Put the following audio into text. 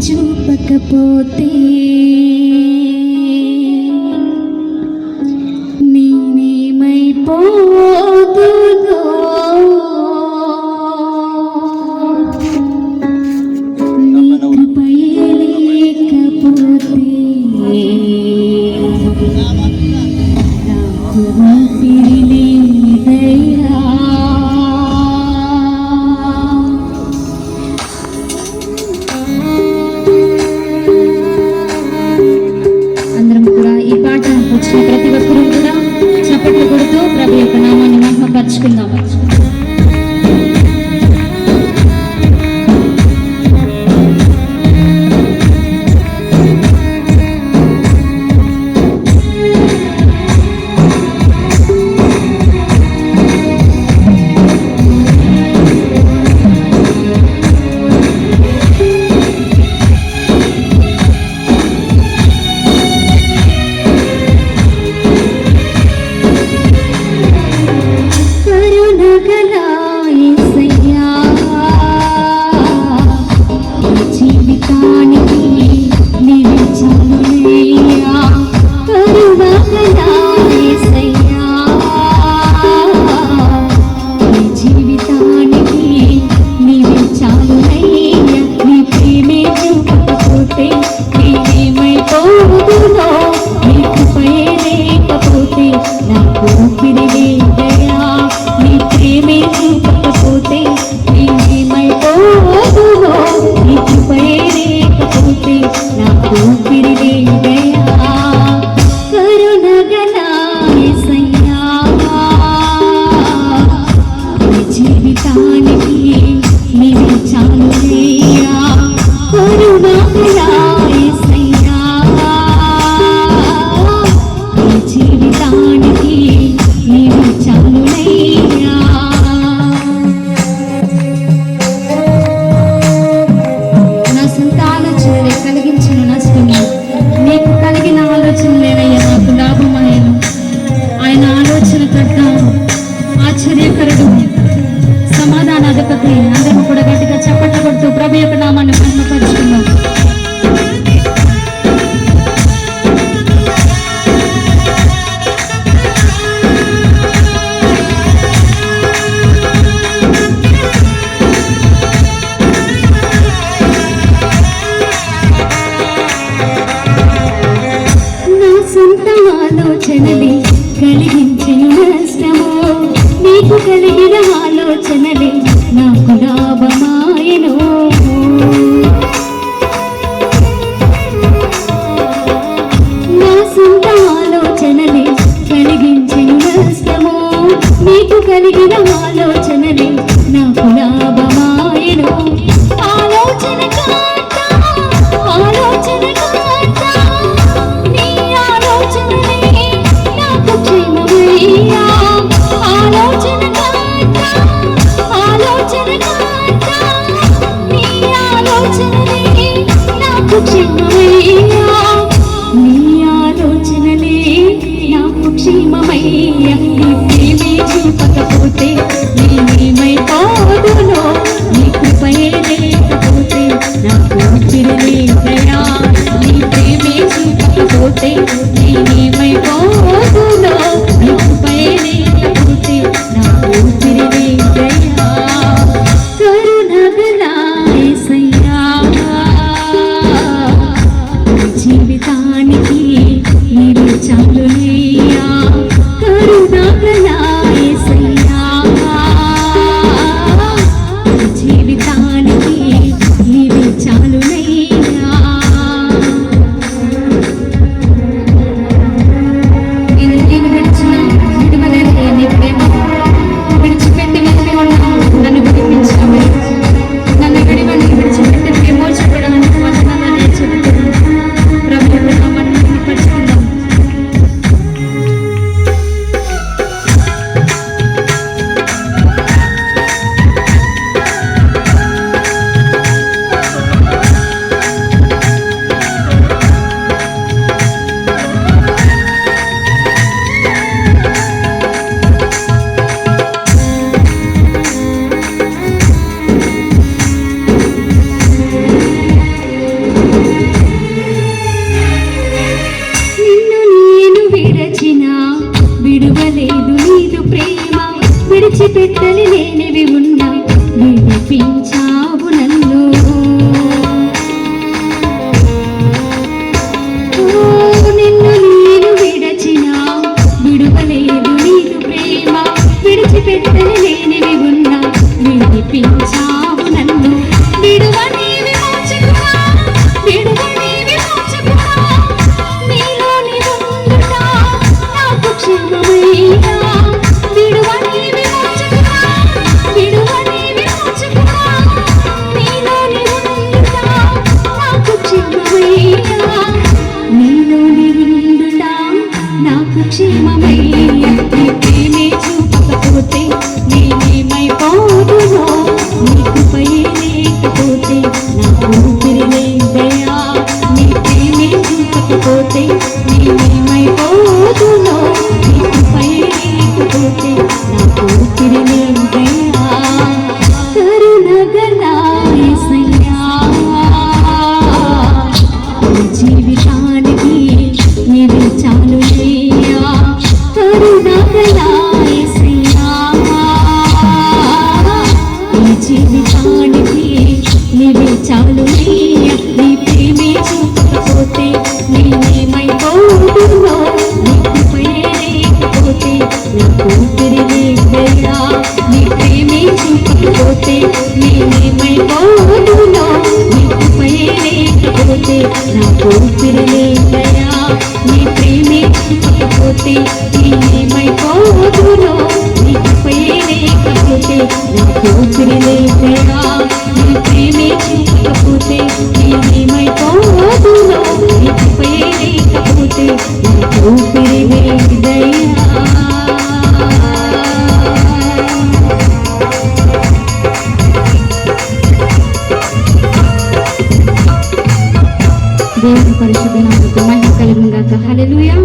చూపకపోతే నేనేమైపోదునో నీ కృపయే లేకపోతే నాకు ఊపిరి లేదయ్యా. ప్రతి ఒక్కరూ కూడా చప్పట్లు కొడుతూ ప్రభు యొక్క నామాన్ని మహిమపరచుకుందాం. అందరూ కూడా గట్టిగా చప్పట్లు కొడుతూ ప్రభు యొక్క నామాన్ని మహిమపరచుకుందాం. నా సొంత ఆలోచనలే కలిగించిన నష్టము, నీకు కలిగిన ఆలోచనలే నాకు లాభమాయను. నా సొంత ఆలోచనలే కలిగించిన నష్టము, నీకు కలిగిన ఆలోచనలే నాకు లాభమాయను. ఆలోచన నీ ఆలోచనలే నాకు క్షేమమయ్యా. ఆలోచన నీ ఆలోచనలే నాకు క్షేమమయ్యా. నీ ఆలోచనలే నాకు క్షేమమయ్యా. నీ ప్రేమే చూపకపోతే నేనేమైపోదునో, నీ కృపయే లేకపోతే నాకు ఊపిరి లేదయ్యా. నీ ప్రేమే చూపకపోతే నేనేమైపోదునో, నీ కృపయే లేకపోతే నాకు ఊపిరి లేదయ్యా. కరుణగల యేసయ్యా, నడిపించావు నన్ను. విడువని విమోచకుడా, విడువని విమోచకుడా, నీలోని ఉండుట నాకు క్షేమమయ్యా. విడువని విమోచకుడా, విడువని విమోచకుడా, నీలోని ఉండుట నాకు క్షేమమయ్యా. నీలోని ఉండుట నాకు క్షేమమయ్యా. నీ ప్రేమే చూపకపోతే నేనేమైపోదునో, నీ కృపయే లేకపోతే నాకు ఊపిరి లేదయ్యా. నీ ప్రేమే చూపకపోతే నేనేమైపోదునో, నీ కృపయే లేకపోతే నాకు ఊపిరి లేదయ్యా. కరుణగల యేసయ్యా, ఈ జీవితానికి నీవే చాలునయ్యా. కరుణగల యేసయ్యా, ఈ జీవితానికి నీవే చాలునయ్యా. నీ ప్రేమే చూపకపోతే నేనేమైపోదునో, నీ కృపయే లేకపోతే నాకు ఊపిరి లేదయ్యా. నీ ప్రేమే చూపకపోతే నేనేమైపోదునో, నీ కృపయే లేకపోతే నాకు ఊపిరి లేదయ్యా. నీ ప్రేమే చూపకపోతే నేనేమైపోదునో, నీ కృపయే లేకపోతే నాకు ఊపిరి లేదయ్యా. నీ ప్రేమే చూపకపోతే నేనేమైపోదునో, నీ కృపయే లేకపోతే నాకు ఊపిరి లేదయ్యా. దేవుని పరిశుద్ధ నామమునకు మహిమ కలుగును గాక. హల్లెలూయా.